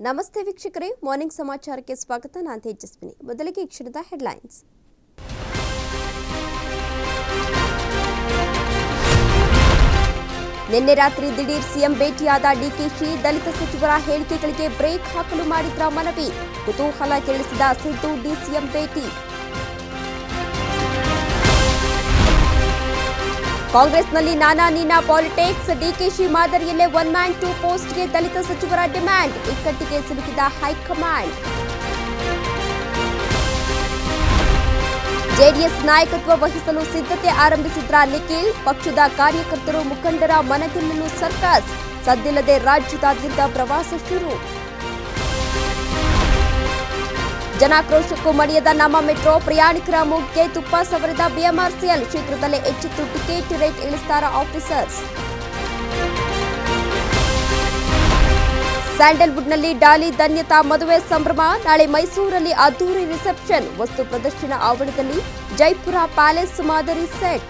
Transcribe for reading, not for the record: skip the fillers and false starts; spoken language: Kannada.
ನಮಸ್ತೆ ವೀಕ್ಷಕರೇ, ಮಾರ್ನಿಂಗ್ ಸಮಾಚಾರಕ್ಕೆ ಸ್ವಾಗತ. ನಾನು ತೇಜಸ್ವಿನಿ. ಮೊದಲಿಗೆ ಈ ಕ್ಷಣದ ಹೆಡ್ಲೈನ್ಸ್. ನಿನ್ನೆ ರಾತ್ರಿ ದಿಢೀರ್ ಸಿಎಂ ಭೇಟಿಯಾದ ಡಿಕೆಶಿ, ದಲಿತ ಸಚಿವರ ಹೇಳಿಕೆಗಳಿಗೆ ಬ್ರೇಕ್ ಹಾಕಲು ಮಾಡಿದ್ರ ಮನವಿ. ಕುತೂಹಲ ಕೆರಳಿಸಿದ ಸಿದ್ದು ಡಿಸಿಎಂ ಭೇಟಿ. ಕಾಂಗ್ರೆಸ್ನಲ್ಲಿ ನಾನಾ ನೀನಾ ಪಾಲಿಟಿಕ್ಸ್, ಡಿಕೆಶಿ ಮಾದರಿಯಲ್ಲೇ ಒನ್ ಮ್ಯಾನ್ ಟೂ ಪೋಸ್ಟ್ಗೆ ದಲಿತ ಸಚಿವರ ಡಿಮ್ಯಾಂಡ್. ಇಕ್ಕಟ್ಟಿಗೆ ಸಿಲುಕಿದ ಹೈಕಮಾಂಡ್. ಜೆಡಿಎಸ್ ನಾಯಕತ್ವ ವಹಿಸಲು ಸಿದ್ಧತೆ ಆರಂಭಿಸಿದ್ರ ನಿಖಿಲ್, ಪಕ್ಷದ ಕಾರ್ಯಕರ್ತರು ಮುಖಂಡರ ಮನಗೆಲ್ಲಲು ಸರ್ಕಸ್. ಸದ್ದಿಲ್ಲದೆ ರಾಜ್ಯದಾದ್ಯಂತ ಪ್ರವಾಸ ಶುರು. ಜನಾಕ್ರೋಶಕ್ಕೂ ಮಣಿಯದ ನಮ್ಮ ಮೆಟ್ರೋ, ಪ್ರಯಾಣಿಕರ ಮೂಗಿಗೆ ತುಪ್ಪ ಸವರಿದ ಬಿಎಂಆರ್ಸಿಎಲ್. ಶೀಘ್ರದಲ್ಲೇ ಎಚ್ಚೆತ್ತು ಟಿಕೆಟ್ ರೇಟ್ ಇಳಿಸ್ತಾರ ಆಫೀಸರ್ಸ್. ಸ್ಯಾಂಡಲ್ವುಡ್ನಲ್ಲಿ ಡಾಲಿ ಧನ್ಯತಾ ಮದುವೆ ಸಂಭ್ರಮ. ನಾಳೆ ಮೈಸೂರಲ್ಲಿ ಅದ್ದೂರಿ ರಿಸೆಪ್ಷನ್. ವಸ್ತು ಪ್ರದರ್ಶನ ಆವರಣದಲ್ಲಿ ಜೈಪುರ ಪ್ಯಾಲೇಸ್ ಮಾದರಿ ಸೆಟ್.